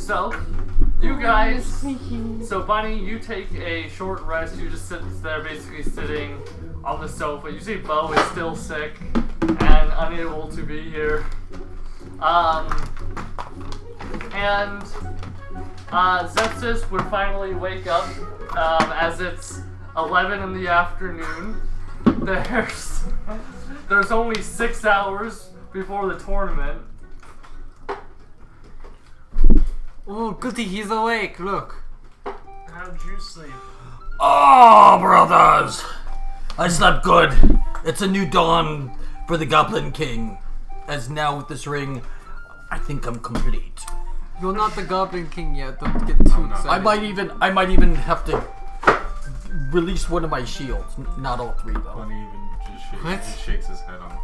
So, you guys, so Bunny, you take a short rest. You just sit there basically sitting on the sofa. You see Bo is still sick and unable to be here. Zefsys would finally wake up as it's 11 in the afternoon. There's only 6 hours before the tournament. Oh, goody, he's awake, look. How'd you sleep? Oh, brothers! I slept good. It's a new dawn for the Goblin King. As now with this ring, I think I'm complete. You're not the Goblin King yet, don't get too excited. I might even have to release one of my shields. Not all three, though. Bunny even just What? shakes his head on.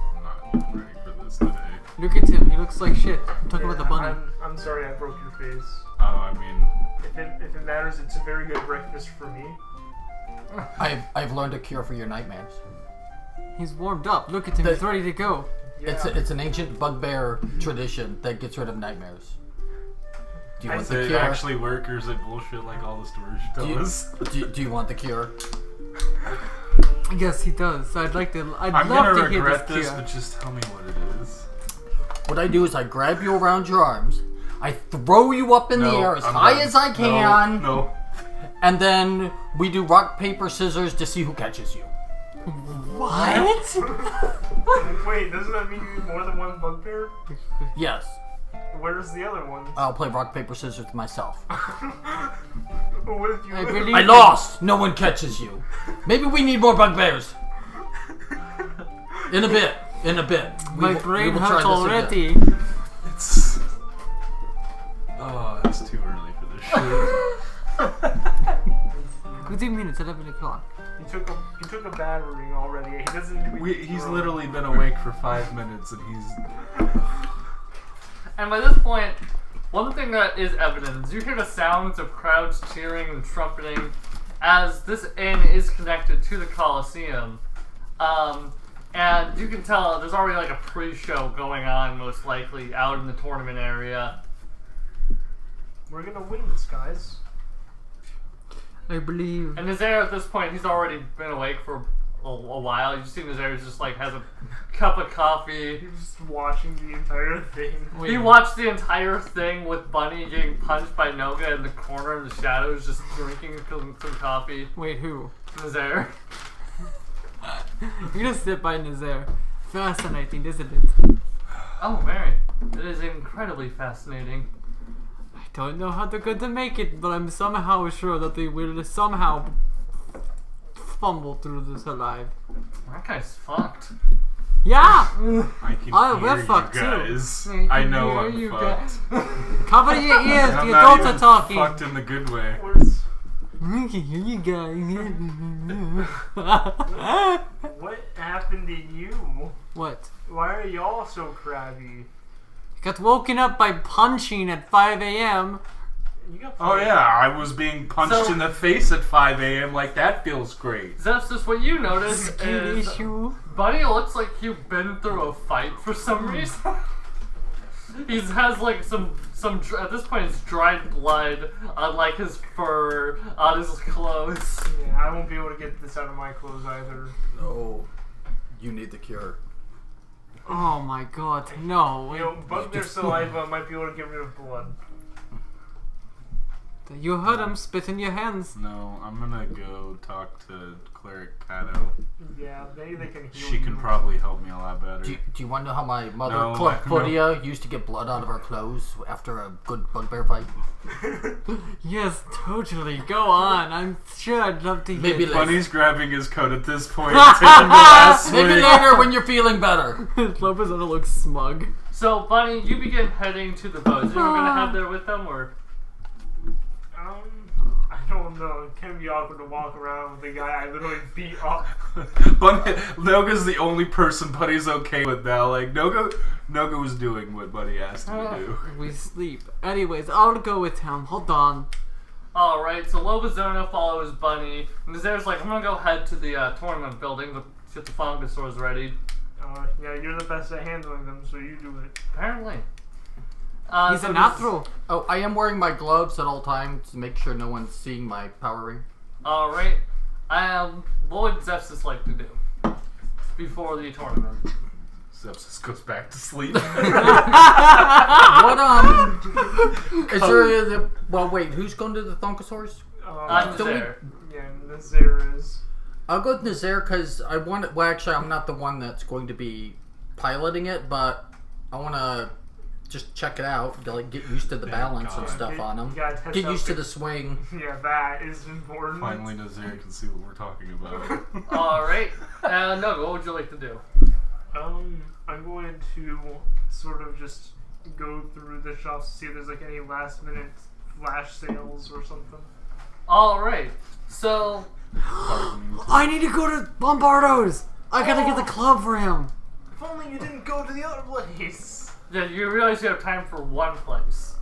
I'm not ready for this today. Look at him, he looks like shit. I'm talking about the bunny. I'm sorry I broke your face. Oh, I mean, If it matters, it's a very good breakfast for me. I've learned a cure for your nightmares. He's warmed up, look at him, he's ready to go. Yeah. It's an ancient bugbear tradition that gets rid of nightmares. Do you want does the it cure? actually work, or is it bullshit like all the stories tell us? Do you want the cure? Yes, he does. I'd love I'm to gonna hear regret this this, cure. but just tell me what it is. What I do is I grab you around your arms, I throw you up in the air as high as I can, No. and then we do rock, paper, scissors to see who catches you. What? Wait, doesn't that mean you need more than one bugbear? Yes, Where's the other one? I'll play rock, paper, scissors myself. What if you I win? believe I lost! No one catches you. Maybe we need more bugbears. In a bit. My brain hurts already. It's. Oh, it's too early for this shit. What do you mean it's 11 o'clock? He took a battering already. He doesn't. He's literally been awake for 5 minutes, and he's. And by this point, one thing that is evident is you hear the sounds of crowds cheering and trumpeting as this inn is connected to the Coliseum. And you can tell there's already like a pre-show going on, most likely, out in the tournament area. We're gonna win this, guys. I believe. And Nazaire, at this point, he's already been awake for a while. You see Nazaire just like has a cup of coffee. You're just watching the entire thing. He watched the entire thing with Bunny getting punched by Noga in the corner in the shadows, just drinking some coffee. Wait, who? Nazaire. You're gonna sit by Nazaire. Fascinating, isn't it? Oh, very. It is incredibly fascinating. I don't know how they're going to make it, but I'm somehow sure that they will somehow fumble through this alive. That guy's fucked. Yeah! I can Oh, hear we're you fucked, too. guys. I can I know hear I'm you fucked. Cover your ears, And I'm the not adults even are talking. fucked in the good way. Where's, I can hear you guys. what happened to you? What? Why are y'all so crabby? Got woken up by punching at 5 a.m. You got Oh yeah, I was being punched So- in the face at 5 a.m. Like that feels great. Zefsys, what you notice Skin is issue. Bunny looks like you've been through a fight for some reason. He has like some at this point it's dried blood on like his fur, on his clothes. Yeah, I won't be able to get this out of my clothes either. No, you need the cure. Oh my god, no. You know, bugbear saliva might be able to get rid of blood. You heard him spit in your hands. No, I'm gonna go talk to Cleric Pato. Yeah, they can heal She can you. probably help me a lot better. Do you want to know how my mother, No, Claudia, used to get blood out of her clothes after a good bugbear fight? Yes, totally. Go on. I'm sure I'd love to hear Maybe this. Bunny's grabbing his coat at this point and taking the last Maybe swing. later when you're feeling better. Lobizona looks smug. So Bunny, you begin heading to the boat. Is anyone gonna head there with them, or? I don't know. It can be awkward to walk around with a guy I literally beat up. Bunny, Noga's the only person Bunny's okay with now. Like Noga was doing what Bunny asked him to do. We sleep. Anyways, I'll go with him. Hold on. Alright, so Lobizona follows Bunny. And Nazaire's like, I'm gonna go head to the tournament building to get the fungusaurs ready. Yeah, you're the best at handling them, so you do it. Apparently. He's a natural. Oh, I am wearing my gloves at all times to make sure no one's seeing my power ring. Alright. What would Zefsys like to do before the tournament? Zefsys goes back to sleep. What is there? Well, wait. Who's going to the Thonkosaurus? I'm there. Yeah, Nazir is. I'll go with Nazir because I want it. Well, actually, I'm not the one that's going to be piloting it, but I want to just check it out. To, like, get used to the balance and stuff on them. Get used to the swing. Yeah, that is important. Finally, Nazir can see what we're talking about. Alright. No, what would you like to do? I'm going to sort of just go through the shops to see if there's like any last minute flash sales or something. Alright. So, I need to go to Bombardo's. I gotta get the club for him. If only you didn't go to the other place. yeah, you realize you have time for one place.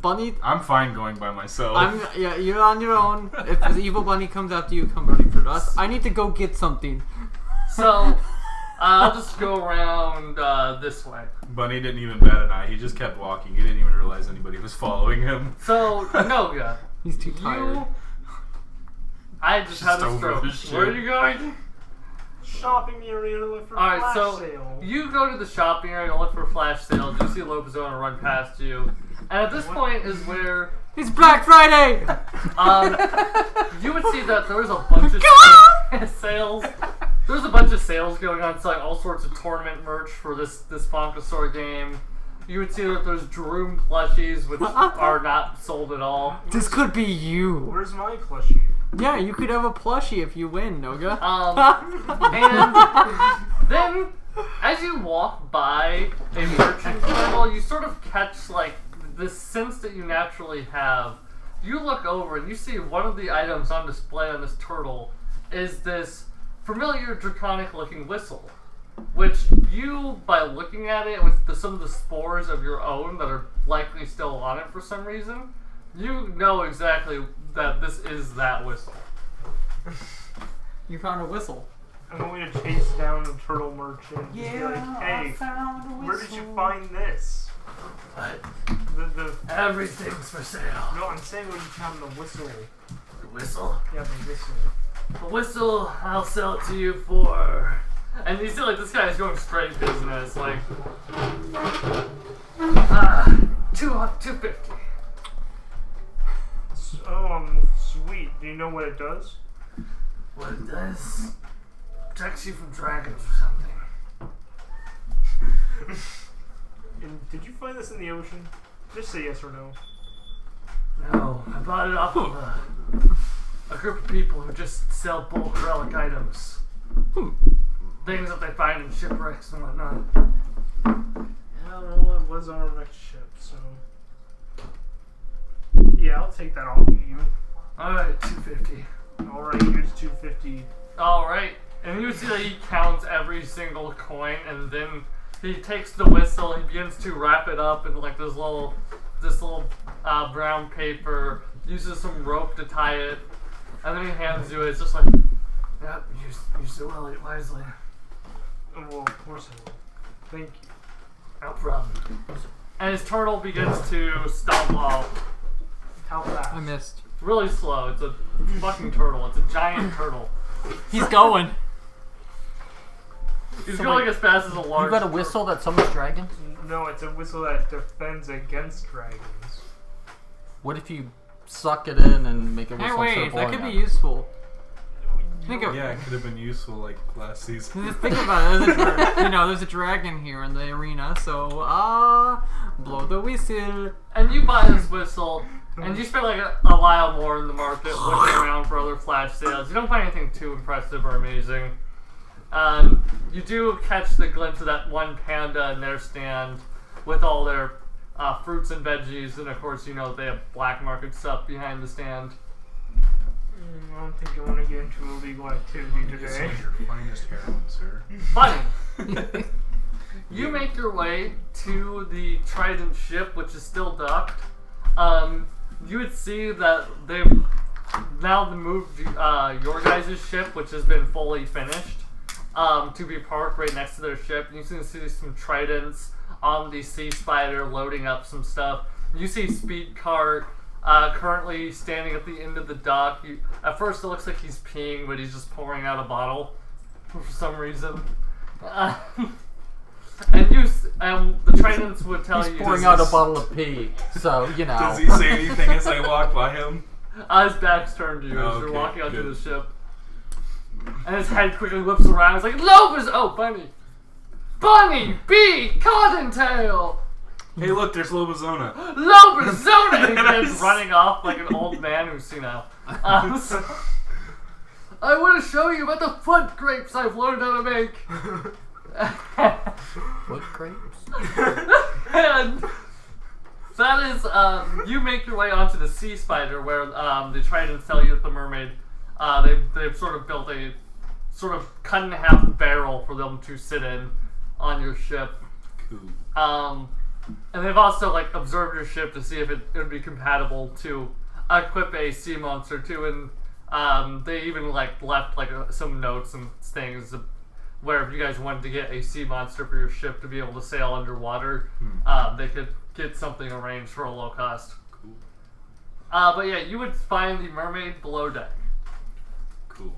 Bunny, I'm fine going by myself. yeah, you're on your own. If the evil bunny comes after you, come running for us. I need to go get something. So, I'll just go around this way. Bunny didn't even bat an eye. He just kept walking. He didn't even realize anybody was following him. So, Noga, He's too tired. I just had a over stroke. his shit. Where are you going? Shopping area to look for Alright, flash so sale. you go to the shopping area and look for flash sales. You see Lobizona run past you. And at this point is where It's Black Friday! you would see that there was a bunch of sales. There's a bunch of sales going on, selling all sorts of tournament merch for this Fonkasaur game. You would see that there's Droom plushies, which are not sold at all. This could be you. Where's my plushie? Yeah, you could have a plushie if you win, Noga. And then, as you walk by a merchant terminal, you sort of catch, like, this sense that you naturally have. You look over and you see one of the items on display on this turtle is this familiar draconic-looking whistle, which you, by looking at it with some of the spores of your own that are likely still on it for some reason, you know exactly that this is that whistle. You found a whistle. I'm going to chase down the turtle merchant and be like, hey, where did you find this? The Everything's for sale. No, I'm saying where you found the whistle. The whistle? Yeah, the whistle. The whistle, I'll sell it to you for... And you see, like, this guy is going straight business, like... $250. Sweet. Do you know what it does? What it does? Protects you from dragons or something. And did you find this in the ocean? Just say yes or no. No, I bought it off of a group of people who just sell bulk relic items. Things that they find in shipwrecks and whatnot. I don't know, it was on a wrecked ship, so... Yeah, I'll take that off of you. Alright, $250. Alright, here's $250. Alright, and you see that he counts every single coin, and then he takes the whistle and begins to wrap it up in like this little brown paper, uses some rope to tie it, and then he hands you it. It's just like, yep, use it wisely. Oh, well, of course I will. Thank you. No problem. And his turtle begins to stomp off. How fast? I missed. Really slow. It's a fucking turtle. It's a giant turtle. He's going. He's So going wait, as fast as a large You got a whistle that summons dragons? No, it's a whistle that defends against dragons. What if you suck it in and make it Hey, whistle? wait, that could be useful. Think of Yeah, it could have been useful like last season. Just think about it. There's a dragon here in the arena, so blow the whistle. And you buy this whistle, and you spend like a while more in the market looking around for other flash sales. You don't find anything too impressive or amazing. You do catch the glimpse of that one panda in their stand with all their fruits and veggies, and of course you know they have black market stuff behind the stand. I don't think I want to get into illegal activity Get some today. of your finest heroin, sir. Funny. You make your way to the Trident ship, which is still docked. You would see that they've now moved your guys' ship, which has been fully finished, to be parked right next to their ship. And you can see some Tridents, on the sea spider loading up some stuff. You see Speed Cart currently standing at the end of the dock. At first it looks like he's peeing, but he's just pouring out a bottle for some reason. And the Tridents would tell He's you... pouring out a bottle of pee, so, you know. Does he say anything as I walk by him? His back's turned to you as you're Okay, walking onto good. the ship. And his head quickly whips around. It's like, Lobis! Oh, Bunny! Bunny! B! Cottontail! Hey, look, there's Lobizona. Lobizona! And he begins running off like an old man who's, you know... I want to show you about the foot grapes I've learned how to make. What grapes? And that is, you make your way onto the sea spider where they try to tell you that the mermaid, they've sort of built a sort of cut in half barrel for them to sit in on your ship. Cool. And they've also like observed your ship to see if it would be compatible to equip a sea monster too, and they even like left like some notes and things where if you guys wanted to get a sea monster for your ship to be able to sail underwater, they could get something arranged for a low cost. Cool. But yeah, you would find the mermaid below deck. Cool.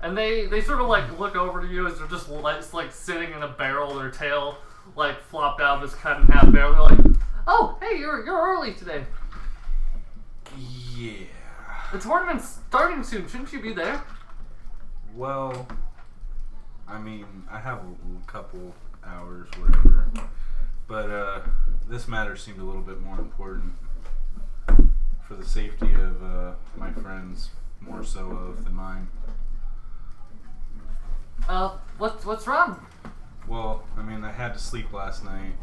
And they sort of like look over to you as they're just like sitting in a barrel, their tail like flopped out of this cut in half barrel. They're like, "Oh, hey, you're early today. Yeah. The tournament's starting soon. Shouldn't you be there?" Well, I mean, I have a couple hours, whatever. But this matter seemed a little bit more important for the safety of my friends, more so of than mine. What's wrong? Well, I mean, I had to sleep last night,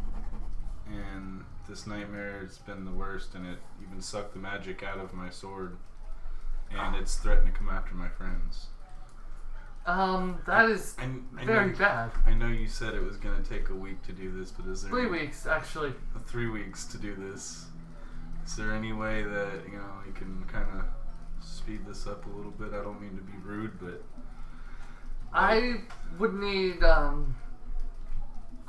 and this nightmare has been the worst, and it even sucked the magic out of my sword, and it's threatened to come after my friends. That is I very know, bad. I know you said it was going to take a week to do this, but is there 3 weeks, actually. 3 weeks to do this? Is there any way that, you know, you can kind of speed this up a little bit? I don't mean to be rude, but I would need a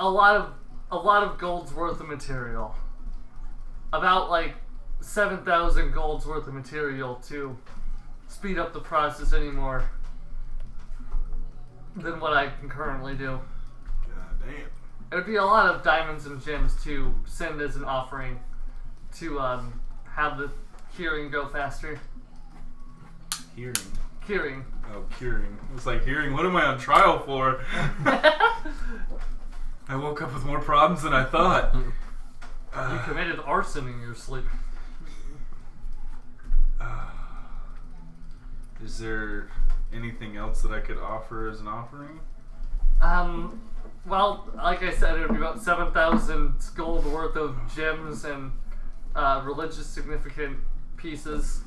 lot of gold's worth of material. About like 7,000 gold's worth of material to speed up the process anymore than what I can currently do. god damn. It would be a lot of diamonds and gems to send as an offering to have the curing go faster. Hearing. Curing. Oh, curing. It's like hearing. What am I on trial for? I woke up with more problems than I thought. You committed arson in your sleep. Is there anything else that I could offer as an offering? Well, like I said, it would be about 7,000 gold worth of gems and religious significant pieces.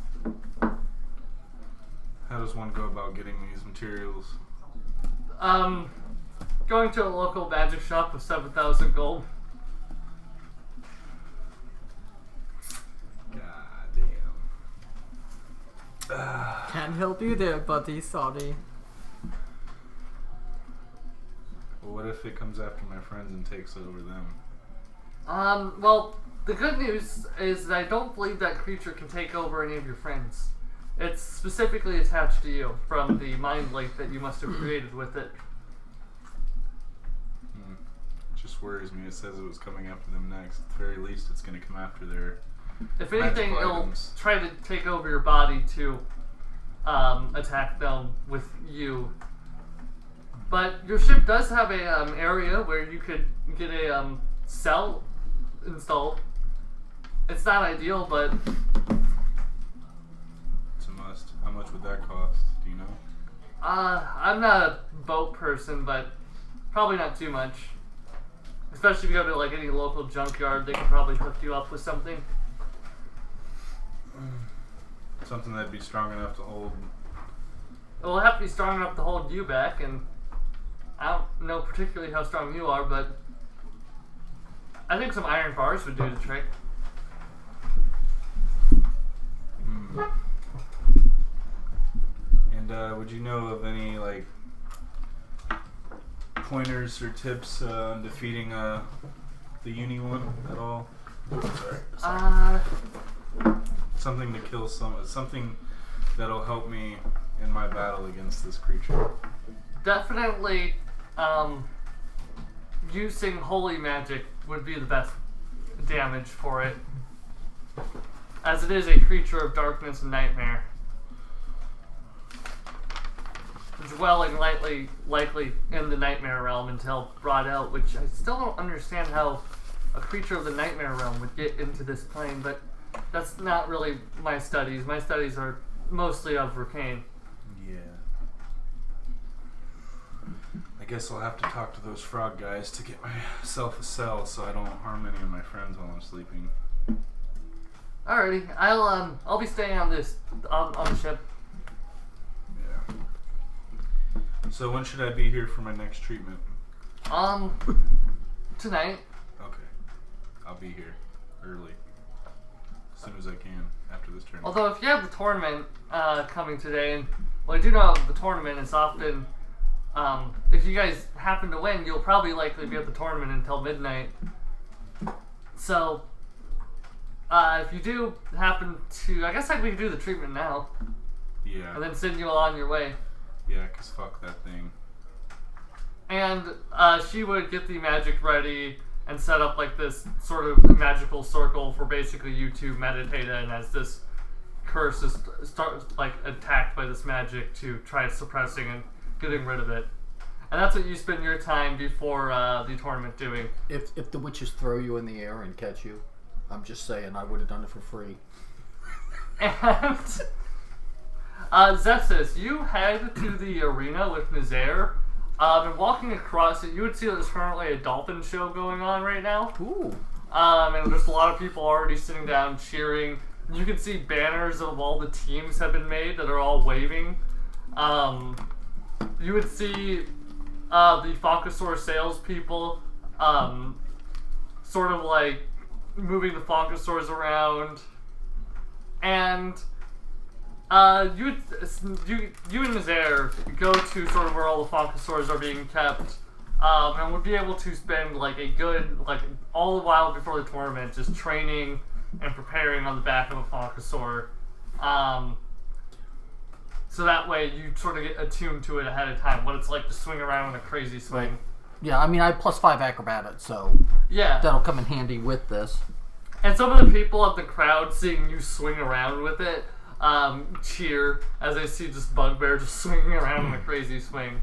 How does one go about getting these materials? Going to a local magic shop with 7,000 gold. God damn. Can't help you there, buddy. Sorry. Well, what if it comes after my friends and takes over them? Well, the good news is that I don't believe that creature can take over any of your friends. It's specifically attached to you from the mind link that you must have created with it. It just worries me. It says it was coming after them next. At the very least, it's going to come after their... If anything, magical it'll items. try to take over your body to attack them with you. But your ship does have a area where you could get a cell installed. It's not ideal, but It's a must. How much would that cost? Do you know? I'm not a boat person, but probably not too much. Especially if you go to like any local junkyard, they can probably hook you up with something. Something that'd be strong enough to hold... It'll have to be strong enough to hold you back, and I don't know particularly how strong you are, but I think some iron bars would do the trick. And would you know of any, like, pointers or tips on defeating the uni one at all? Sorry. Something to kill something that'll help me in my battle against this creature. Definitely, using holy magic would be the best damage for it, as it is a creature of darkness and nightmare, dwelling likely in the nightmare realm until brought out, which I still don't understand how a creature of the nightmare realm would get into this plane, but that's not really my studies. My studies are mostly of Arcane. Yeah. I guess I'll have to talk to those frog guys to get myself a cell so I don't harm any of my friends while I'm sleeping. Alrighty, I'll be staying on the ship. Yeah. So when should I be here for my next treatment? Tonight. Okay. I'll be here early. As soon as I can after this tournament. Although if you have the tournament coming today, and well, I do know the tournament is often, if you guys happen to win, you'll probably likely be at the tournament until midnight. So, if you do happen to, I guess we could do the treatment now. Yeah. And then send you on your way. Yeah, 'cause fuck that thing. And she would get the magic ready and set up like this sort of magical circle for basically you to meditate in as this curse is attacked by this magic to try suppressing and getting rid of it. And that's what you spend your time before the tournament doing. If the witches throw you in the air and catch you, I'm just saying I would have done it for free. And Zefsys, you head to the arena with Nazaire. And walking across it, you would see that there's currently a dolphin show going on right now. Ooh. And there's a lot of people already sitting down cheering. You can see banners of all the teams have been made that are all waving. You would see the Funkasaur salespeople sort of like moving the Funkasaurs around. And you and Nazaire go to sort of where all the Funkasaurs are being kept, and would be able to spend like a good, all the while before the tournament just training and preparing on the back of a Funkasaur. So that way you sort of get attuned to it ahead of time, what it's like to swing around in a crazy swing. Yeah, I mean, I have +5 acrobatics, so yeah, that'll come in handy with this. And some of the people at the crowd seeing you swing around with it, cheer as they see just Bugbear just swinging around in a crazy swing.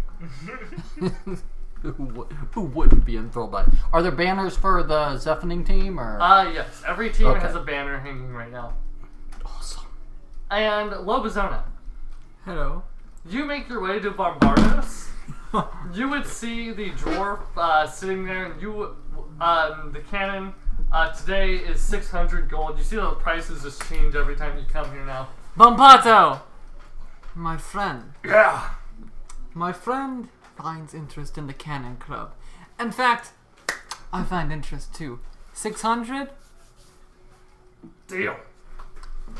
Who wouldn't be enthralled by it? Are there banners for the Zephening team, or? Yes. Every team Okay. has a banner hanging right now. Awesome. And Lobizona, Hello. you make your way to Bombardos. You would see the dwarf sitting there, and the cannon today is 600 gold. You see that the prices just change every time you come here now. Bompato! My friend. Yeah. My friend finds interest in the Cannon Club. In fact, I find interest too. 600? Deal.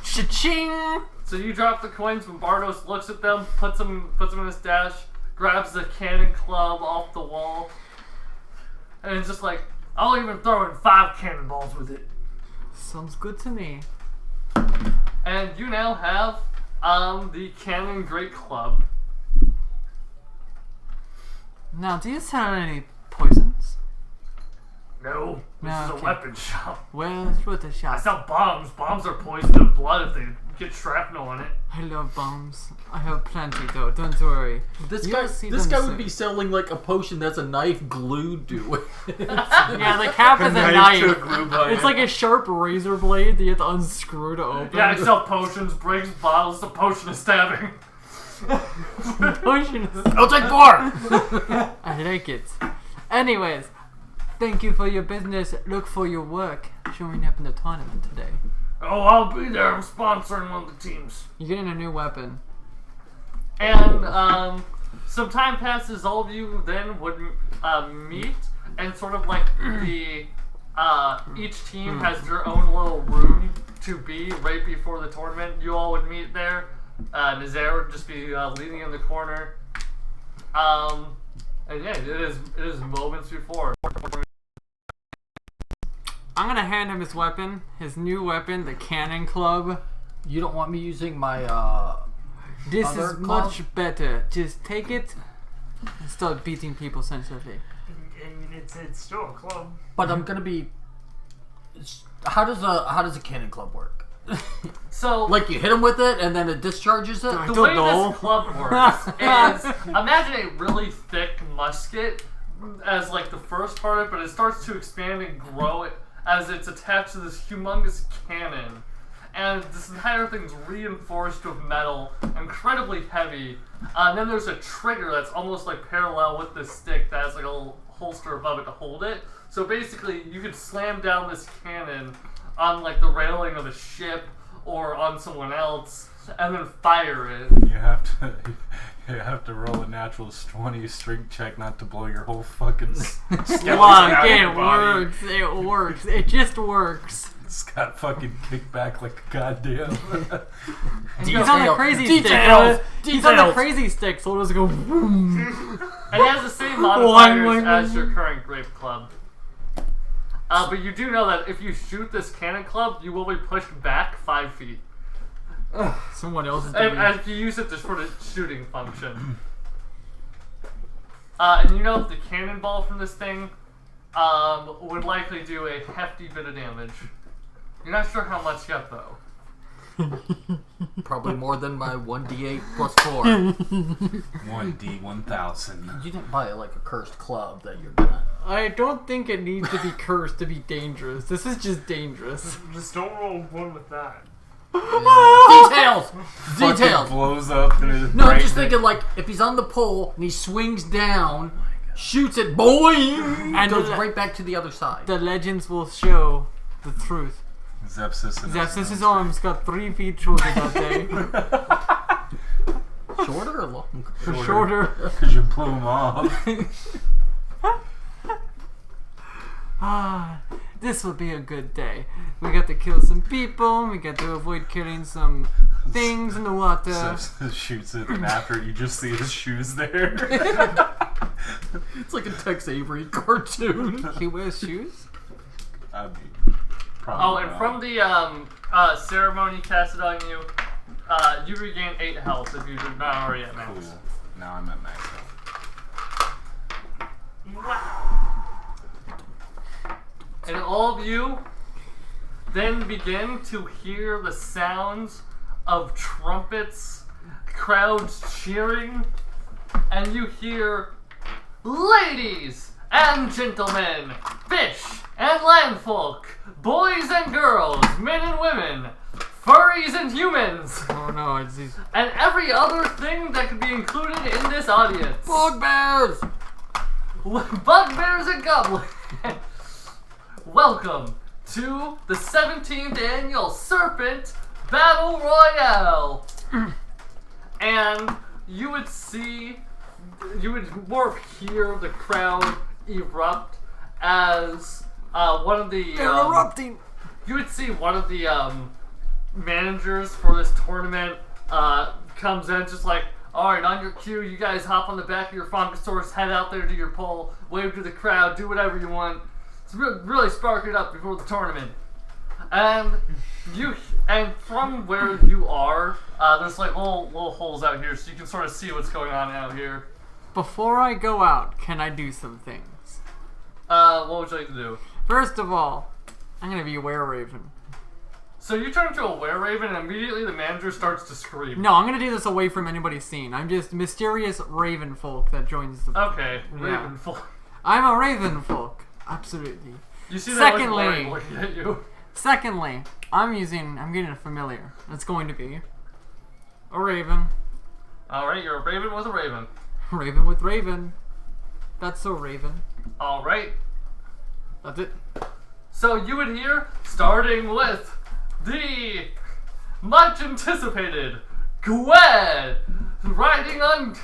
Cha-ching! So you drop the coins. Bombardos looks at them, puts them in his stash, grabs the Cannon Club off the wall, and it's just like, I'll even throw in 5 cannonballs with it. Sounds good to me. And you now have the Cannon Great Club. Now, do you sell any poisons? No, this No, is okay. a weapon shop. Where's with the I shop? sell bombs. Bombs are poisoned to blood if they get shrapnel in it. I love bombs. I have plenty though, don't worry. This You'll guy see would them be soon. selling like a potion that's a knife glued to it. Yeah, the cap is a to a knife. glue button. It's like a sharp razor blade that you have to unscrew to open. Yeah, I sell potions, breaks bottles. The potion of stabbing. Potion is- I'll take 4! I like it. Anyways, thank you for your business. Look for your work. Showing up in the tournament today. Oh, I'll be there. I'm sponsoring one of the teams. You're getting a new weapon. And some time passes. All of you then would meet, and sort of like the each team has their own little room to be right before the tournament. You all would meet there. Nazaire would just be leaning in the corner. And yeah, it is moments before. I'm gonna hand him his weapon, his new weapon, the Cannon Club. You don't want me using my This other is club? much better. Just take it and start beating people senselessly. I mean, it's still a club. But I'm gonna be. How does a cannon club work? So, Like you hit him with it and then it discharges it. I the don't way know. this club works is, imagine a really thick musket as like the first part of it, but it starts to expand and grow as it's attached to this humongous cannon. And this entire thing's reinforced with metal, incredibly heavy. And then there's a trigger that's almost like parallel with this stick that has like a little holster above it to hold it. So basically, you could slam down this cannon on like the railing of a ship or on someone else, and then fire it. You have to roll a natural 20 strength check not to blow your whole fucking skeleton Look, out of your it body. works. It works. It just works. It's got fucking kicked back like a goddamn. He's on the crazy stick. Details. He's on the crazy stick, so it'll just go boom. And it has the same modifiers as your current grape club. But you do know that if you shoot this cannon club, you will be pushed back 5 feet. Someone else is If you use it just for the shooting function. And you know the cannonball from this thing would likely do a hefty bit of damage. You're not sure how much yet, though. Probably more than my 1d8 plus 4. 1d1000. You didn't buy like a cursed club that you're gonna. I don't think it needs to be cursed to be dangerous. This is just dangerous. Just don't roll one with that. Details! Fucking Details! blows up. And No, I'm just thinking like if he's on the pole and he swings down, shoots it, boing, and goes right back to the other side. The legends will show the truth. Zyfsys' arms got 3 feet shorter that day. Shorter or longer? Shorter. Because you blew him off. Ah, this will be a good day. We got to kill some people. We got to avoid killing some things in the water. Zyfsys shoots it, and after you just see his shoes there. It's like a Tex Avery cartoon. He wears shoes? I mean, Oh, and from the ceremony casted on you, you regain 8 health if you did not already at max. Cool. Now I'm at max health. And all of you then begin to hear the sounds of trumpets, crowds cheering, and you hear, "Ladies and gentlemen, fish and landfolk, boys and girls, men and women, furries and humans, Oh no, it's these. and every other thing that could be included in this audience. Bugbears! Bugbears and goblins. Welcome to the 17th annual Serpent Battle Royale. And you would more hear the crowd erupt as one of the They're erupting! you would see one of the managers for this tournament comes in just like, alright, on your cue, you guys hop on the back of your Funkasaurus, head out there to your pole, wave to the crowd, do whatever you want. It's really spark it up before the tournament. And from where you are, there's like little holes out here, so you can sort of see what's going on out here. Before I go out, can I do some things? What would you like to do? First of all, I'm gonna be a were-raven. So you turn into a were-raven, and immediately the manager starts to scream. No, I'm gonna do this away from anybody's scene. I'm just mysterious raven folk that joins the. Okay, Yeah. raven folk. I'm a raven folk. Absolutely. You see that like, Secondly- Larry looking at you. Secondly, I'm getting a familiar. It's going to be a raven. Alright, you're a raven with a raven. Raven with raven. That's so raven. Alright. That's it. So you would hear, starting with the much anticipated Gwed riding on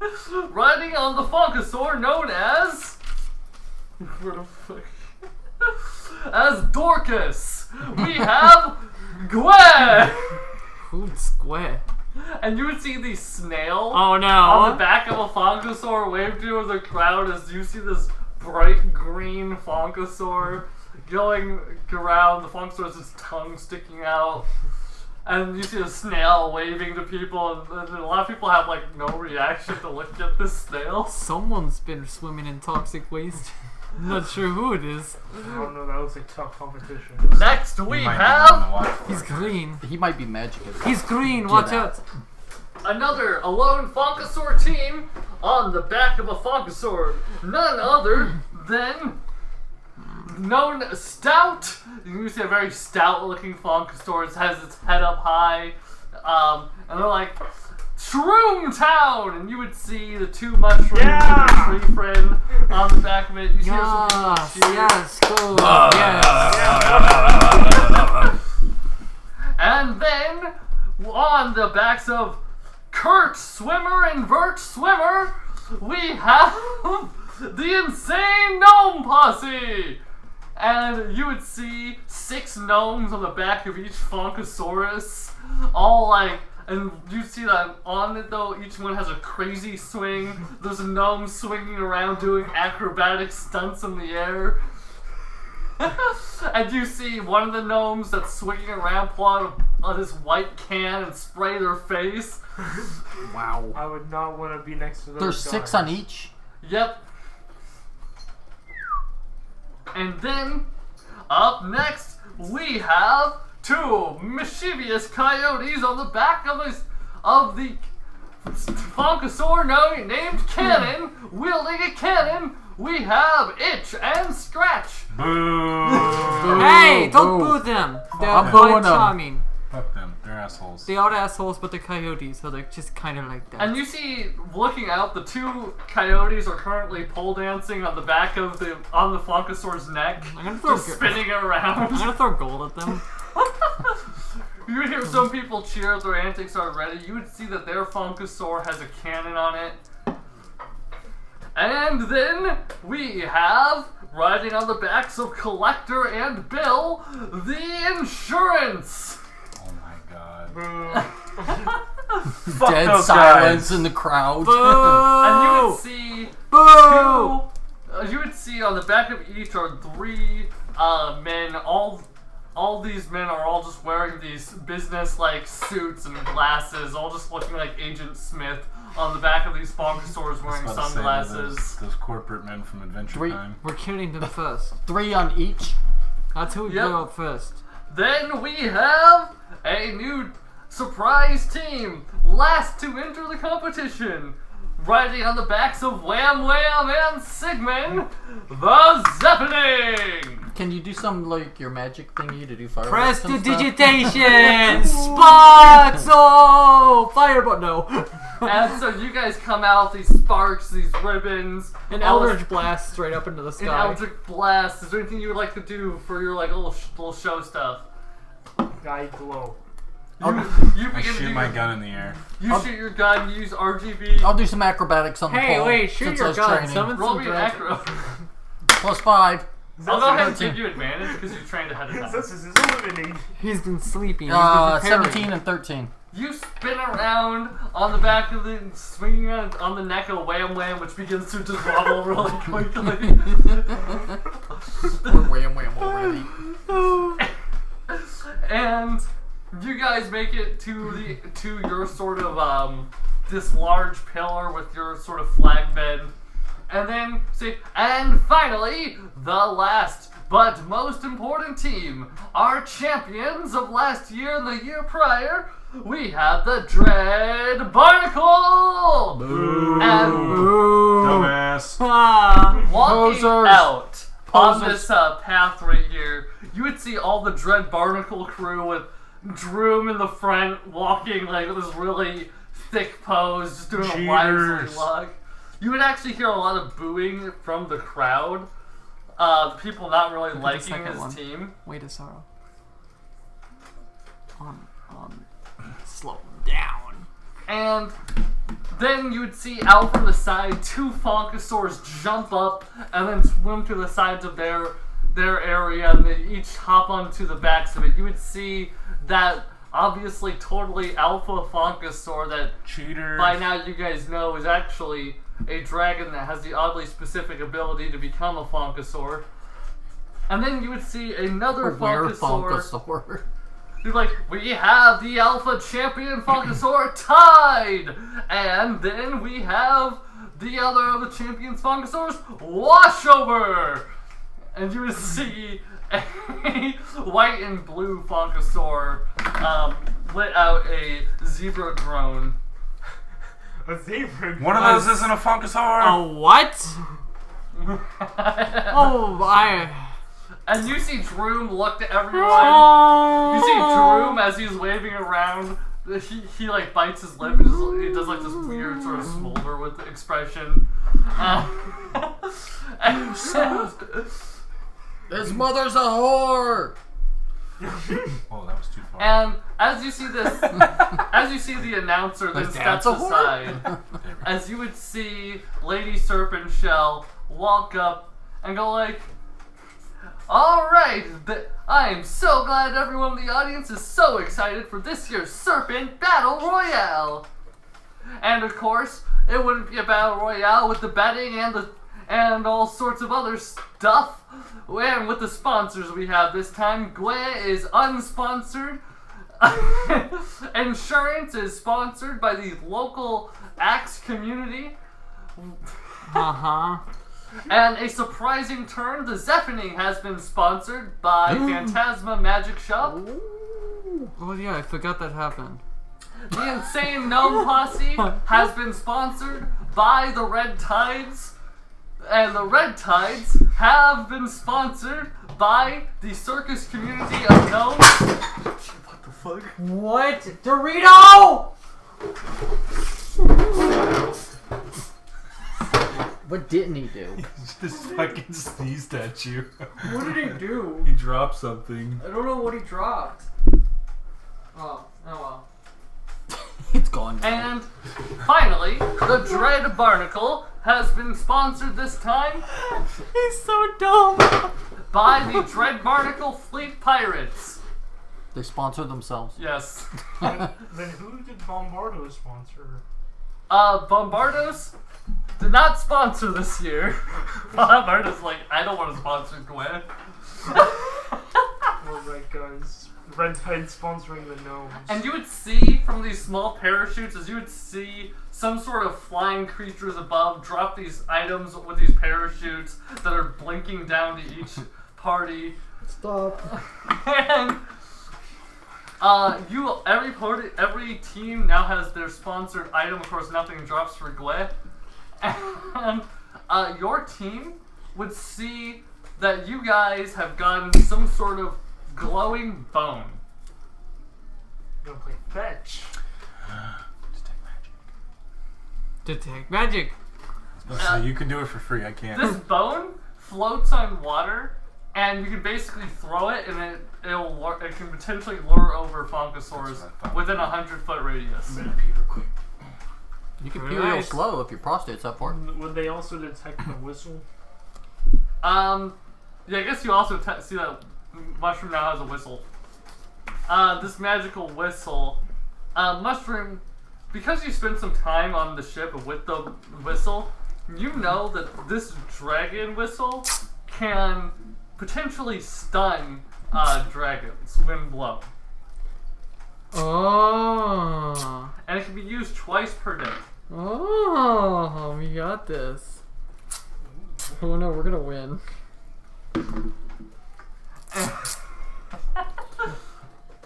the Funkasaur known as as Dorcas. We have Gwed. Who's square? And you would see the snail Oh no. on the back of a Funkasaur wave to the crowd as you see this bright green Funkasaur going around. The Funkasaur has its tongue sticking out. And you see a snail waving to people, and a lot of people have like no reaction to look at this snail. Someone's been swimming in toxic waste. I'm not sure who it is. I don't know, that looks like tough competition. Next we You might be have on the watch for He's it. green. He might be magic. He's green. Watch out. out. another Alone Funkasaur team on the back of a Funkasaur. None other than known Stout. You see a very stout looking Funkasaur. It has its head up high. And they're like, Shroom Town! And you would see the two mushrooms and their tree friend on the back of it. You see Yes, some yes, go. Yes. And then, on the backs of Kurt Swimmer and Vert Swimmer, we have the Insane Gnome Posse! And you would see 6 gnomes on the back of each Funkasaurus, all like, and you see that on it though, each one has a crazy swing. There's a gnome swinging around doing acrobatic stunts in the air. And you see one of the gnomes that's swinging around pull out this white can and spray their face. Wow. I would not want to be next to those There's guys. 6 on each. Yep. And then, up next, we have 2 mischievous coyotes on the back of the Funkasaur named Cannon. Wielding a cannon, we have Itch and Scratch. Boo! Hey, don't Boo. boo them. They're I'm quite booing them. charming. Fuck them. They're assholes. They are assholes, but they're coyotes, so they're just kind of like that. And you see, looking out, the 2 coyotes are currently pole dancing on the back of on the Funkasaur's neck, I'm gonna throw just spinning it around. I'm gonna throw gold at them. You would hear some people cheer, their antics are ready. You would see that their Funkasaur has a cannon on it. And then we have, riding on the backs of Collector and Bill, the Insurance. Oh my god. Boo. Fuck Dead those silence guys. in the crowd. And you Boo! would see Boo! you would see on the back of each are 3 men. All these men are all just wearing these business-like suits and glasses, all just looking like Agent Smith on the back of these Funkasaurs wearing I was about to say, sunglasses. those corporate men from Adventure 3. Time. We're killing them first. 3 on each. That's who we Yep. blow up first. Then we have a new surprise team, last to enter the competition. Riding on the backs of Wham Wham and Sigmund, the Zeppeling! Can you do some like your magic thingy to do fireworks? Press and the stuff? digitation! Sparks! Oh! Fire, but no. And so you guys come out, these sparks, these ribbons, An all this- Eldritch Blast straight up into the an sky. Eldritch Blast. Is there anything you would like to do for your like little show stuff? Guy glow. You I begin to shoot do my your- gun in the air. You shoot your gun, you use RGB. I'll do some acrobatics on the Hey, pole. wait, shoot since I your was gun. training. Summon Roll some me an drugs. acro. +5. I'll go ahead and 13. give you advantage because you trained ahead of time. This is eliminated. He's been sleeping. He's been preparing. 17 and 13. You spin around on the back of the, swinging on the neck of Wham Wham, which begins to just wobble really quickly. We're wham wham already. And you guys make it to your sort of this large pillar with your sort of flag bed. And then and finally, the last but most important team, our champions of last year and the year prior, we have the Dread Barnacle! And Dumbass. Ah! walking Posers. out on Posers. this path right here, you would see all the Dread Barnacle crew with Droom in the front walking like this really thick pose, just doing a wisely Cheaters. lug. You would actually hear a lot of booing from the crowd. People not really the liking second his one. team. Wait a sorrow. Slow him down. And then you would see out from the side 2 Funkasaurs jump up and then swim to the sides of their area, and they each hop onto the backs of it. You would see that obviously totally alpha Funkasaur that Cheater. by now you guys know is actually a dragon that has the oddly specific ability to become a Funkasaur. And then you would see another Funkasaur. You're like, we have the alpha champion Funkasaur tied! And then we have the other of the champions Funkasaurs washover! And you would see a white and blue Funkasaur let out a zebra groan. A zebra. One of those isn't a Funkasaur. A what? Oh, And you see Droom look to everyone. Oh. You see Droom as he's waving around. He like bites his lip. And he does like this weird sort of smolder with the expression. His mother's a whore! Oh, that was too far. And as you see this, as you see the announcer then steps aside, as you would see Lady Serpent Shell walk up and go like, "Alright, I am so glad everyone in the audience is so excited for this year's Serpent Battle Royale." And of course, it wouldn't be a Battle Royale with the betting and all sorts of other stuff. And with the sponsors we have this time, Gwe is unsponsored. Insurance is sponsored by the local Axe community. Uh-huh. And a surprising turn, the Zephening has been sponsored by Phantasma Magic Shop. Oh yeah, I forgot that happened. The Insane Gnome Posse has been sponsored by the Red Tides. And the Red Tides have been sponsored by the circus community of gnomes. What the fuck? What? Dorito! What didn't he do? He just fucking sneezed at you. What did he do? He dropped something. I don't know what he dropped. Oh well. It's gone now. And finally, the Dread Barnacle has been sponsored this time He's so dumb. by the Dread Barnacle Fleet Pirates. They sponsor themselves. Yes. Then who did Bombardo sponsor? Bombardos did not sponsor this year. Bombardo's like, I don't want to sponsor Gwen. Alright, guys. Red Tide sponsoring the gnomes. And you would see from these small parachutes, as you would see some sort of flying creatures above drop these items with these parachutes that are blinking down to each party. Stop. And every team now has their sponsored item. Of course, nothing drops for Gue. And your team would see that you guys have gotten some sort of glowing bone. You're gonna play fetch. Detect magic. So you can do it for free. I can't. This bone floats on water, and you can basically throw it, and it can potentially lure over Funkasaurs within a 100-foot radius. I'm gonna pee real quick. You can Very pee real nice. slow if your prostate's up for it. Would they also detect the whistle? Yeah, I guess you also see that Mushroom now has a whistle. This magical whistle. Mushroom, because you spent some time on the ship with the whistle, you know that this dragon whistle can potentially stun dragons when blown. Oh. And it can be used twice per day. Oh, we got this. Oh no, we're gonna win.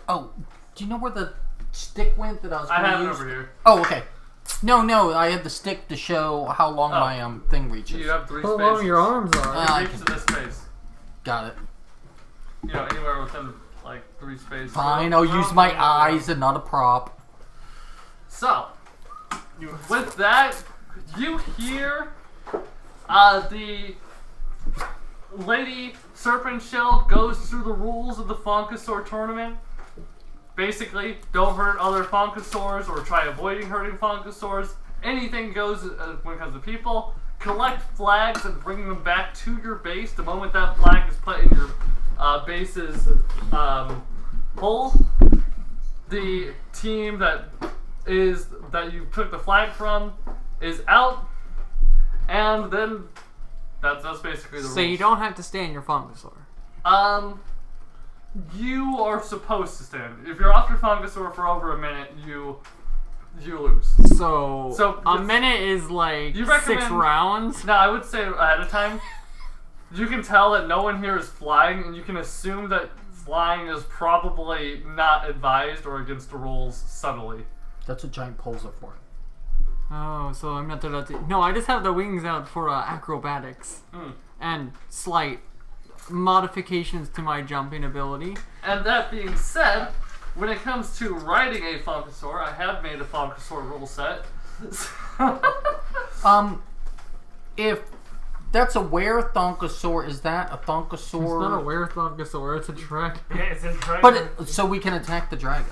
Oh, do you know where the stick went that I was I going to have it use? over here. Oh, okay. No, I had the stick to show how long my thing reaches. You have 3 How spaces. long your arms are. You I reach to this space. Got it. You know, anywhere within like 3 spaces. Fine, I'll use my eyes and not a prop. So, with that, you hear the Lady Serpent Shell goes through the rules of the Funkasaur tournament. Basically, don't hurt other Funkasaurs or try avoiding hurting Funkasaurs. Anything goes when it comes to people. Collect flags and bring them back to your base the moment that flag is put in your base's hole. the team that you took the flag from is out, and then that's basically the rules. So you don't have to stay in your Fungusaur. You are supposed to stand. If you're off your Fungusaur for over a minute, you lose. So a minute is like you 6 rounds. No, I would say ahead of time. You can tell that no one here is flying, and you can assume that flying is probably not advised or against the rules subtly. That's what giant poles are for. Oh, so I'm not allowed to. No, I just have the wings out for acrobatics and slight modifications to my jumping ability. And that being said, when it comes to riding a Fungusaur, I have made a Fungusaur rule set. If that's a were Thonkosaur, is that a Thonkosaur? It's not a were Fungusaur, it's a dragon. Yeah, it's a dragon. But so we can attack the dragon.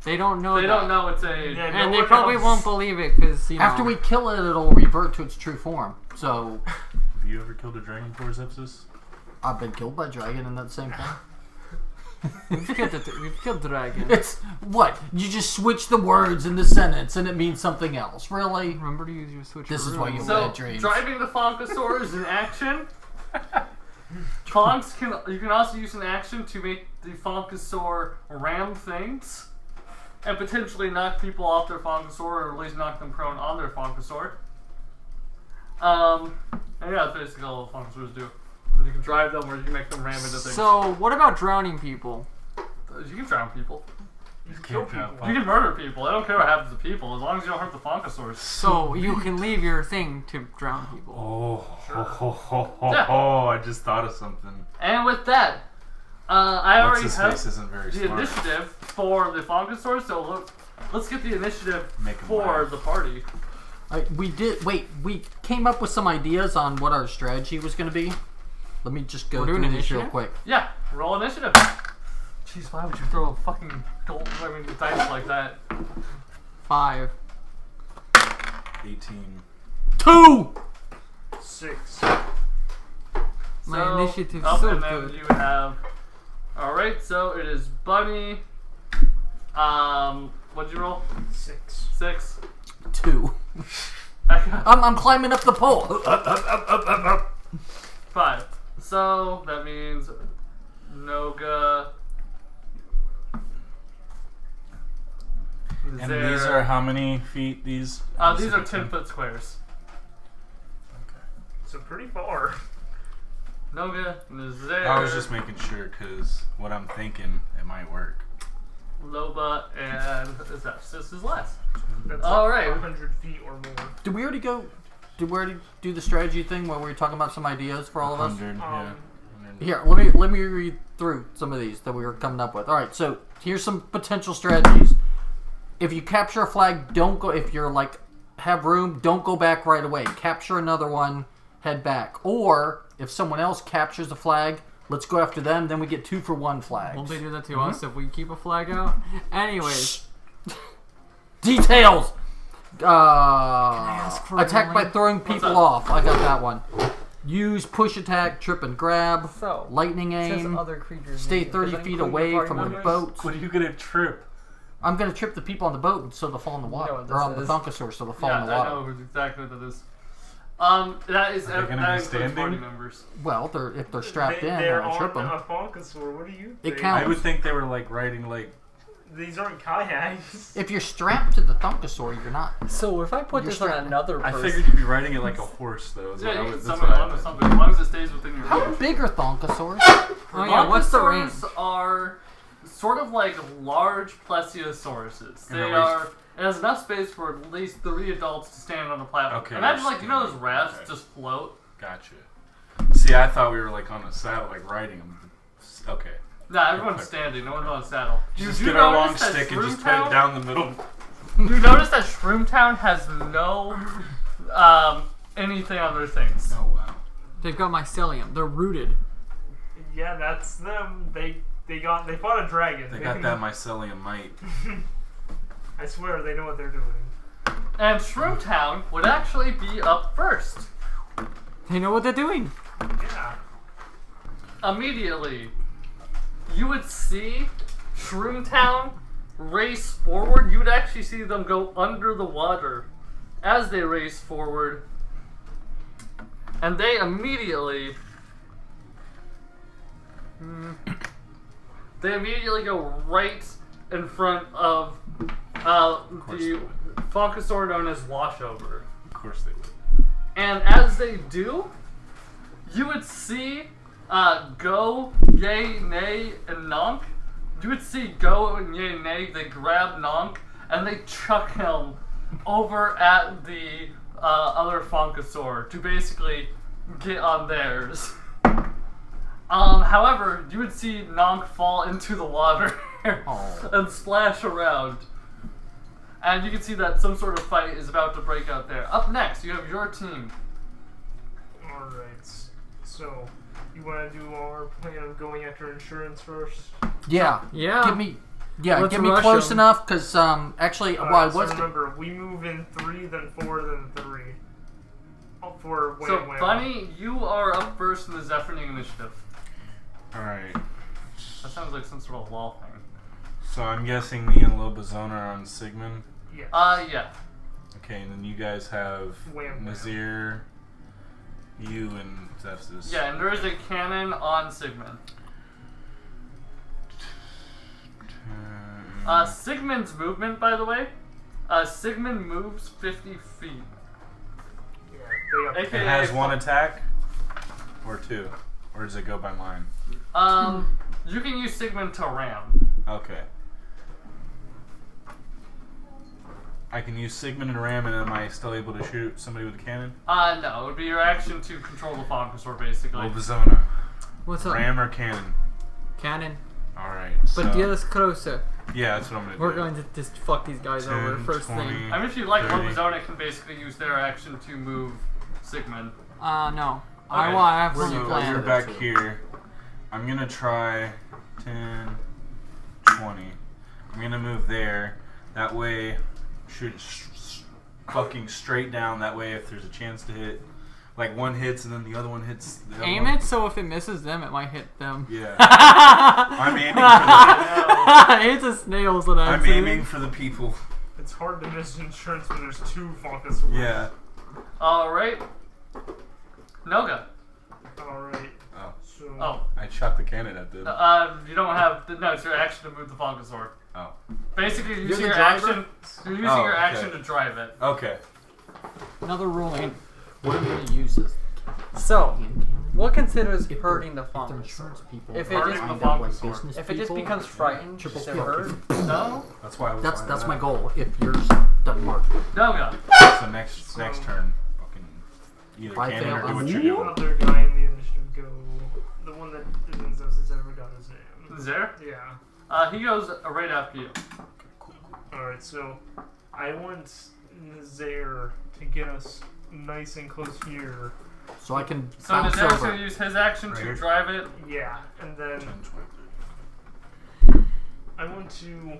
They don't know They don't know it's a... Yeah, And no they one probably else. won't believe it because, you know. After we kill it, it'll revert to its true form. So Have you ever killed a dragon before, Zyfsys? I've been killed by a dragon in that same thing. We've killed dragon. It's what? You just switch the words in the sentence and it means something else. Really? Remember to use your switch. This is why you So, bad dreams. driving the Fungusaur is an action. Tonks you can also use an action to make the Fungusaur ram things. And potentially knock people off their Fungusaur, or at least knock them prone on their Fungusaur. And yeah, that's basically all the Fungusaurs do. You can drive them, or you can make them ram into things. So, what about drowning people? You can drown people. You kill people. You can murder people. I don't care what happens to people, as long as you don't hurt the Fungusaurs. So, you can leave your thing to drown people. Oh, I just thought of something. And with that, I already What's his have face isn't very the smart. initiative for the Fungusaur, so let's get the initiative Make 'em for laugh. the party. We came up with some ideas on what our strategy was going to be. Let me just go We're through doing these real initiative? quick. Yeah, roll initiative. Jeez, why would you throw a fucking dice like that? 5. 18. 2! 6. My initiative's oh, so and then good. you have. Alright, so it is Bunny. What'd you roll? 6. 6. 2. I'm climbing up the pole. 5. So that means Noga. And these are how many feet? These? These are 10-foot squares. So pretty far. Noga, Nazaire, I was just making sure because what I'm thinking, it might work. Loba, and Zefsys is last. That's All like right. 100 feet or more. Did we already do the strategy thing where we were talking about some ideas for all of us? 100, yeah. Here, let me read through some of these that we were coming up with. All right, so here's some potential strategies. If you capture a flag, don't go. If you're like have room, don't go back right away. Capture another one, head back. Or if someone else captures a flag, let's go after them. Then we get 2 for 1 flags. Won't they do that to us if we keep a flag out? Anyways. Details. ask for Attack a by line? throwing people off. I got that one. Use push attack, trip and grab, So, lightning aim. creatures. Stay 30 feet away from the boats. What are you gonna trip? I'm gonna trip the people on the boat so they'll fall in the water. what Or on the this Thunkosaur so they'll fall Yeah, in the I water. know exactly what that is. That is Are they gonna that be includes standing? party members. Well, if they're strapped in, They're I'll trip on them. a Funkosaur. What do you It think? counts. I would think they were like riding like. These aren't kayaks. If you're strapped to the Thunkosaur, you're not. So if I put You're this on strapped. another I person, figured you'd be riding it like a horse though. Yeah, you can That's summon what it I onto thought. something as long as it stays within your How range. big are Thunkosaurs? oh yeah, what's the range? Funkosaurs are sort of like large plesiosauruses. And They at are. It has enough space for at least 3 adults to stand on a platform. Okay, Imagine they're like those standing. rafts Okay. just float. Gotcha. See, I thought we were like on a saddle, like riding them. Okay. Nah, everyone's standing. No one's on a saddle. Just you get our long notice that stick and just put Shroomtown- it down the middle. You notice that Shroomtown has no anything on their things. Oh wow. They've got mycelium. They're rooted. Yeah, that's them. They fought a dragon. They got that mycelium might. I swear they know what they're doing. And Shroomtown would actually be up first. They know what they're doing. Yeah. Immediately, you would see Shroomtown race forward, you would actually see them go under the water as they race forward. And they immediately go right in front of the Funkasaur known as Washover. Of course they would. And as they do, you would see Go, Yay, Nay, and Nonk. You would see Go and Yay, Nay, they grab Nonk, and they chuck him over at the other Funkasaur to basically get on theirs. However, you would see Nonk fall into the water and splash around. And you can see that some sort of fight is about to break out there. Up next, you have your team. Alright, so you want to do our plan of going after insurance first? Yeah. Yeah. Get me rush close him. enough, because actually, So remember, we move in 3, then 4, then 3. For So, Wham Wham. Bunny, you are up first in the Zephyring initiative. Alright. That sounds like some sort of law thing. So I'm guessing me and Lobizona are on Sigmund. Yes. Yeah. Okay, and then you guys have Wham Wham. Nazir, you, and Zefsys. Yeah, and there is a cannon on Sigmund. Sigmund's movement, by the way, Sigmund moves 50 feet. Yeah, AKA It has 1 attack? Or 2? Or does it go by line? You can use Sigmund to ram. Okay. I can use Sigmund and ram, and am I still able to shoot somebody with a cannon? No, it would be your action to control the Funkasaur, basically. Lobizona. What's up? Ram or cannon? Cannon. Alright, But get us closer. yeah, that's what I'm gonna do. We're going to just fuck these guys 10, over first 20. thing. I mean, if you like, 30. Lobizona can basically use their action to move Sigmund. No. Okay. I have So some you're plan. back here. I'm gonna try 10, 20. I'm gonna move there. That way, shoot fucking straight down. That way, if there's a chance to hit, like one hits and then the other one hits the other Aim one. it so if it misses them, it might hit them. Yeah. I'm aiming for It's a snail's what the. I'm I'm aiming for the people. It's hard to miss insurance when there's 2 Funkasaurs. Yeah. Alright. Noga. Alright. Oh. So. Oh. I shot the cannon at them. You don't have... No, it's your action to move the Funkasaur. Oh. Basically, you're You're using the your driver? action... You're using Oh, your okay. action to drive it. Okay. Another ruling. What I'm going to use is So, what considers If hurting the they're Funkasaur? insurance people. If it Hurting just the wind up like Funkasaur. business If it just people, becomes frightened, triple is it kill. hurt? No? That's why I was. That's lining my up. goal. If yours doesn't work, Noga. So next turn, fucking either I cannon or fail. do what you're The doing. other guy in the initiative go. The one that isn't Zyfsys ever got his name. There? Yeah. He goes right after you. Alright, so I want Nazaire to get us nice and close here. so I can So bounce Nazar's over. going to use his action Right to here. drive it. Yeah, and then 10, 20. I want to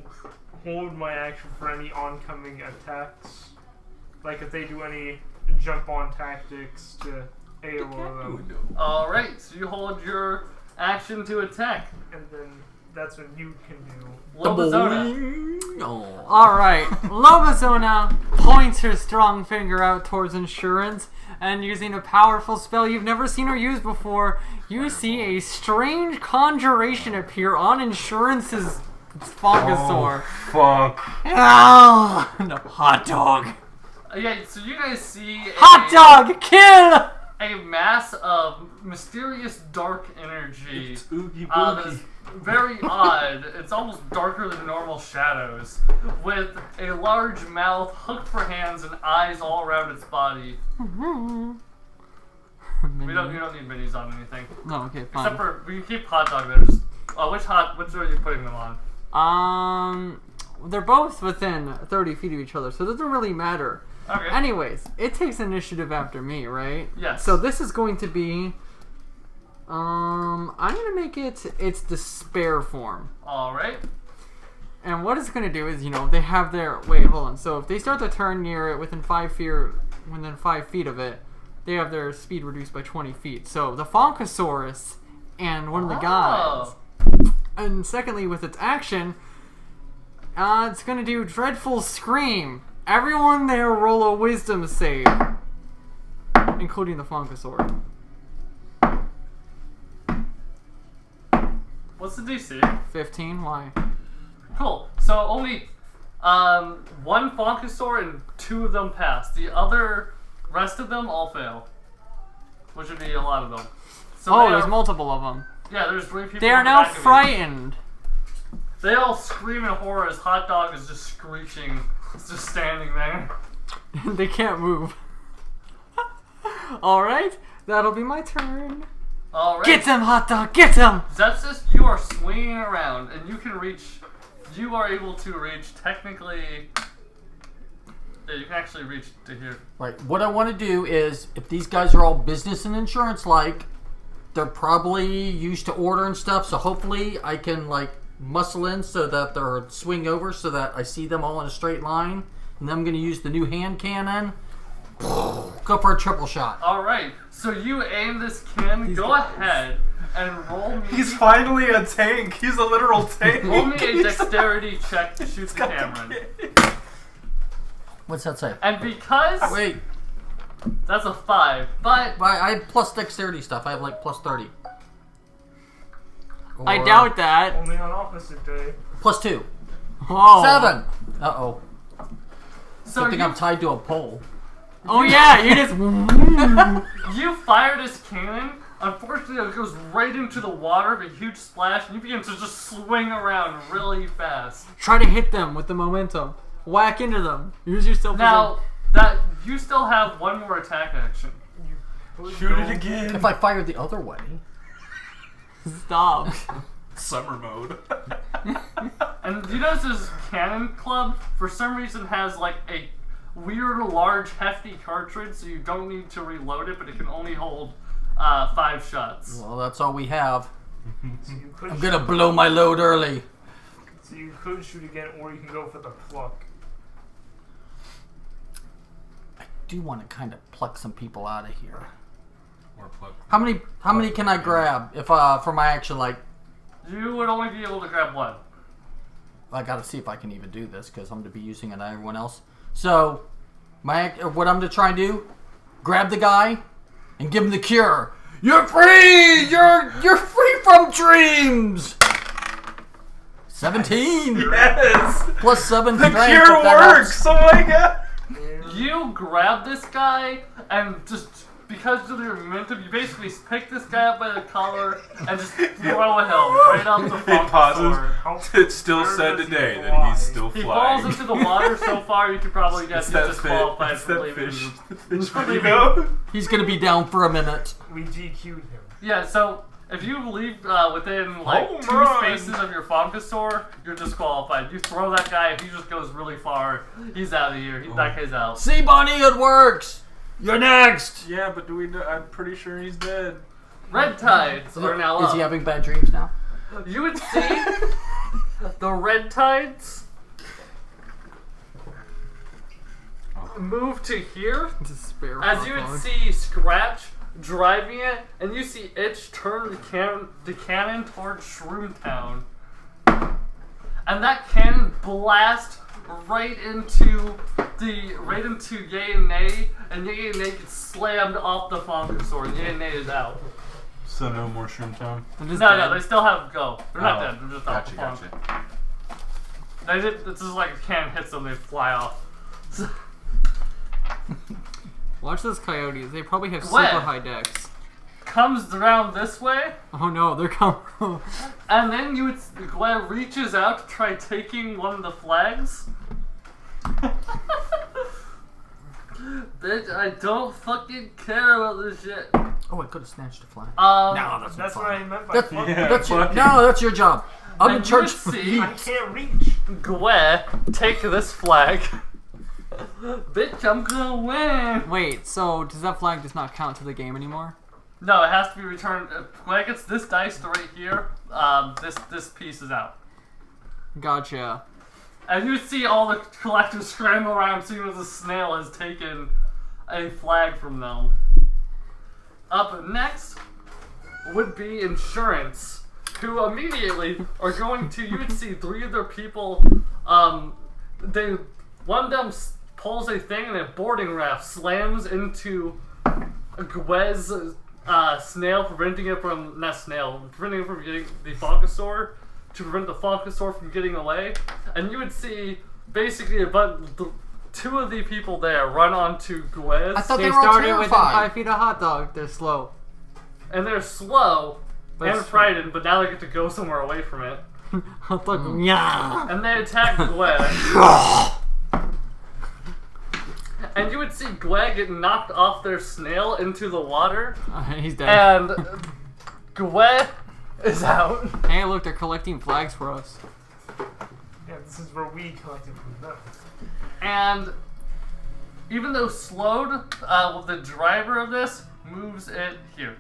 hold my action for any oncoming attacks. Like if they do any jump on tactics to AOL them. Alright, so you hold your action to attack. And then that's what you can do. Lobizona. Oh. Alright, Lobizona points her strong finger out towards insurance, and using a powerful spell you've never seen her use before, you see a strange conjuration appear on insurance's Funkasaur. Fuck. Oh, no, hot dog. Yeah, so you guys see Hot dog, kill! a mass of mysterious dark energy. It's Oogie That is Boogie. very odd. It's almost darker than normal shadows, with a large mouth, hooked for hands, and eyes all around its body. We don't need minis on anything, No, okay, except fine. for we can keep hot dog there. Just, which are you putting them on? They're both within 30 feet of each other, so it doesn't really matter. Okay. Anyways, it takes initiative after me, right? Yes. So this is going to be, I'm gonna make it its despair form. All right. And what it's gonna do is, they have their wait, hold on. So if they start the turn near it within 5 feet of it, they have their speed reduced by 20 feet. So the Funkasaurus and one of the guys. Oh. And secondly, with its action, It's gonna do Dreadful Scream. Everyone there roll a wisdom save. Including the Funkasaur. What's the DC? 15, why? Cool. So only one Funkasaur and 2 of them pass. The rest of them all fail. Which would be a lot of them. So there's multiple of them. Yeah, there's 3 people. They are in the now back of me. frightened. They all scream in horror as Hot Dog is just screeching. It's just standing there. They can't move. Alright, that'll be my turn. Alright. Get him, Hot Dog, get him! Zefsys, you are swinging around and you can reach. You are able to reach technically. Yeah, you can actually reach to here. Right. What I want to do is, if these guys are all business and insurance like, they're probably used to order and stuff. So hopefully I can like muscle in so that they're swing over so that I see them all in a straight line. And then I'm going to use the new hand cannon. Go for a triple shot. Alright, so you aim this cannon. Go ahead and roll me. He's finally a tank. He's a literal tank. Roll me a dexterity check to shoot the Cameron. What's that say? And because Wait, that's a 5, but I have plus dexterity stuff. I have like plus 30. I Or doubt that. Only on opposite day. Plus 2. Oh. 7. Uh-oh. so Good thing you, I'm tied to a pole. Oh yeah, you just... you fire this cannon. Unfortunately, it goes right into the water, a huge splash, and you begin to just swing around really fast. Try to hit them with the momentum. Whack into them. Use your still Now, that you still have one more attack action. Shoot it again. If I fire the other way... Stop. Summer mode. And you notice this cannon club, for some reason, has like a weird, large, hefty cartridge, so you don't need to reload it, but it can only hold 5 shots. Well, that's all we have. So you could I'm gonna blow my load early. So you could shoot again, or you can go for the pluck. I do want to kind of pluck some people out of here. Or plug. How many can I grab if for my action? Like, You would only be able to grab 1. I gotta see if I can even do this because I'm gonna be using it on everyone else. So, what I'm gonna try and do: grab the guy and give him the cure. You're free. You're free from dreams. 17. Yes! Plus 7 The strength. cure if that helps. works! Oh my god! You grab this guy, and just because of your momentum, you basically pick this guy up by the collar and just throw him right out the He pauses. Funkasaur. It's still said today that he's still He flying. falls into the water so far, you could probably guess he's disqualified It's from that leaving. fish. The fish From video. leaving. He's gonna be down for a minute. We DQ'd him. Yeah, so if you leave within like Home 2 run. spaces of your Funkasaur, you're disqualified. You throw that guy, if he just goes really far, he's out of here. That guy's out. See, Bonnie, it works. You're next. Yeah, but do we know? I'm pretty sure he's dead. Red Tides are now Is up. he having bad dreams now? You would see the Red Tides move to here, Despair. as you would see Scratch driving it, and you see Itch turn the cannon towards Shroomtown. And that cannon blasts right into Yay and Nay, and Yay and Nay gets slammed off the Funkasaur, and Yay and Nay is out. So no more Shroom Town? No, they still have go. They're not dead. They're just off the Gotcha. Funk. It's just like a cannon hits them, they fly off. Watch those coyotes. They probably have When? super high decks. Comes around this way, Oh no, they're coming. and then Gwen reaches out to try taking one of the flags. Bitch, I don't fucking care about this shit. Oh, I could have snatched a flag. No, That's what I meant by That's, pluck. that's your job. I'm in And charge. you would see I can't reach. Gwen take this flag. Bitch, I'm gonna win. Wait, so does that flag just not count to the game anymore? No, it has to be returned. When it gets this dice to right here, this piece is out. Gotcha. And you see all the collectors scramble around seeing as the snail has taken a flag from them. Up next would be insurance. who immediately are going to, you would see 3 of their people, one of them pulls a thing and a boarding raft slams into Gwez's snail, preventing it from getting the Fonkasaur, to prevent the Fonkasaur from getting away. And you would see basically about 2 of the people there run onto Gwez. I thought They they were all started within terrified. 5 feet of hot dog. They're slow. And they're slow But and it's- frightened, but now they get to go somewhere away from it. Hot dog. Yeah. And they attack Gwez. And you would see Gweg get knocked off their snail into the water. He's dead. And Gweg is out. Hey, look, they're collecting flags for us. Yeah, this is where we collected from them. And even though slowed, the driver of this moves it here.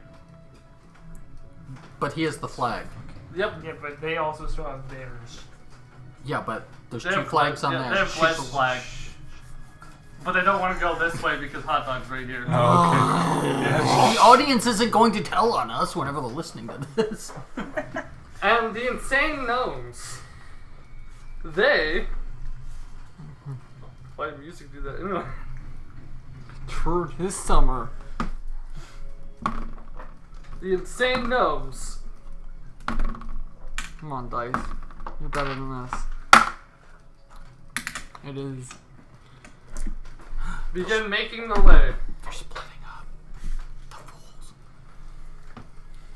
But he is the flag. Yep. Yeah, but they also still have theirs. Yeah, but there's They 2 have flags on yeah, there. They have Gweg's flag. But they don't want to go this way because hot dog's right here. Oh, okay. Yeah. The audience isn't going to tell on us whenever they're listening to this. And the insane gnomes, they... Why did music do that? Anyway. True, this summer. The insane gnomes Come on, Dice. You're better than this. It is. begin making their way. They're splitting up. The fools.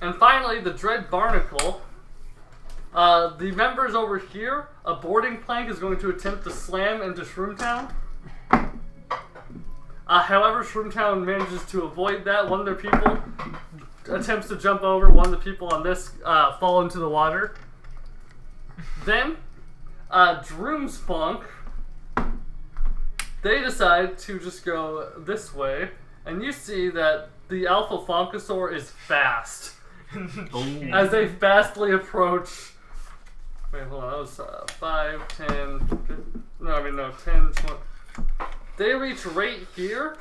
And finally, the Dread Barnacle. The members over here, a boarding plank is going to attempt to slam into Shroomtown. However, Shroomtown manages to avoid that. One of their people attempts to jump over. One of the people on this fall into the water. Then, Droom's Funk, they decide to just go this way. And you see that the Alpha Fonkasaur is fast. As they fastly approach... Wait, hold on. That was 5, 10... No, I mean, no, 10, 20... They reach right here.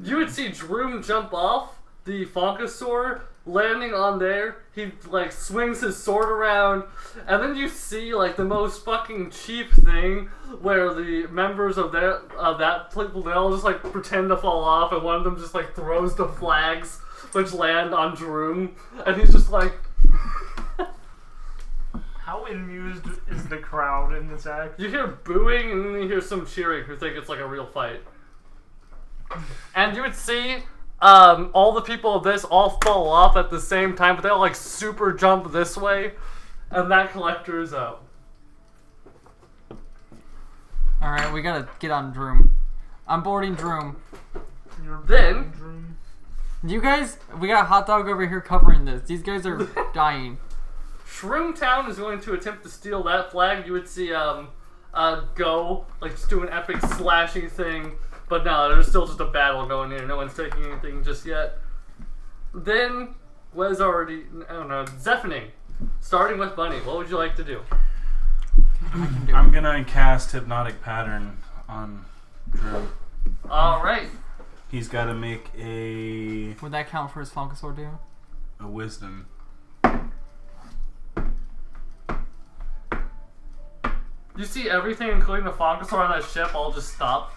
You would see Droom jump off the Fonkasaur, landing on there. He, like, swings his sword around. And then you see, like, the most fucking cheap thing where the members of that people, they all just, like, pretend to fall off. And one of them just, like, throws the flags, which land on Droom. And he's just like... How amused is the crowd in this act? You hear booing and then you hear some cheering who think it's like a real fight. And you would see all the people of this all fall off at the same time, but they all like super jump this way, and that collector is out. Alright, we gotta get on Droom. I'm boarding Droom. Then, You guys, we got a hot dog over here covering this. These guys are dying. Shroomtown is going to attempt to steal that flag. You would see Go, like, just do an epic slashing thing. But no, there's still just a battle going here. No one's taking anything just yet. Then, was already, I don't know, Zephyning. Starting with Bunny, what would you like to do? I'm gonna cast Hypnotic Pattern on Drew. Alright. He's gotta make a Would that count for his Funkasaur too? wisdom. You see everything, including the Fonkasaur on that ship, all just stop.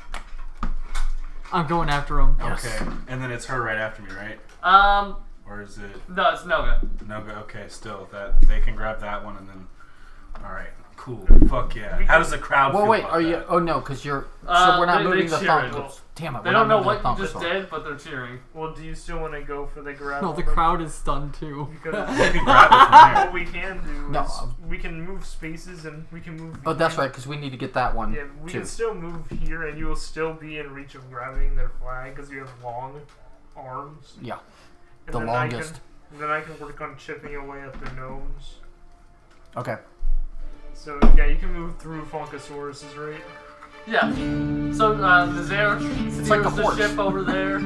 I'm going after him. Okay, and then it's her right after me, right? Or is it No, it's Noga. Noga? Okay, still that they can grab that one and then. All right, cool. Fuck yeah. How does the crowd? Well, feel wait, about are you? that? Oh no, because you're. So we're not they moving the cheer it. Thunkers. Damn it. They we're don't not know moving what the you just Thunkers. did, but they're cheering. Well, do you still want to go for the grab? No, the crowd is stunned too. Because You can grab it from there. what we can do No. is we can move spaces and we can move. Oh, that's behind- right, because we need to get that one Yeah, we too. can still move here, and you will still be in reach of grabbing their flag because you have long arms. Yeah, And the then longest. Then I can work on chipping away at the gnomes. Okay. So yeah, you can move through Funkasauruses, right? Yeah. So, Nazare steers like a the horse. ship over there.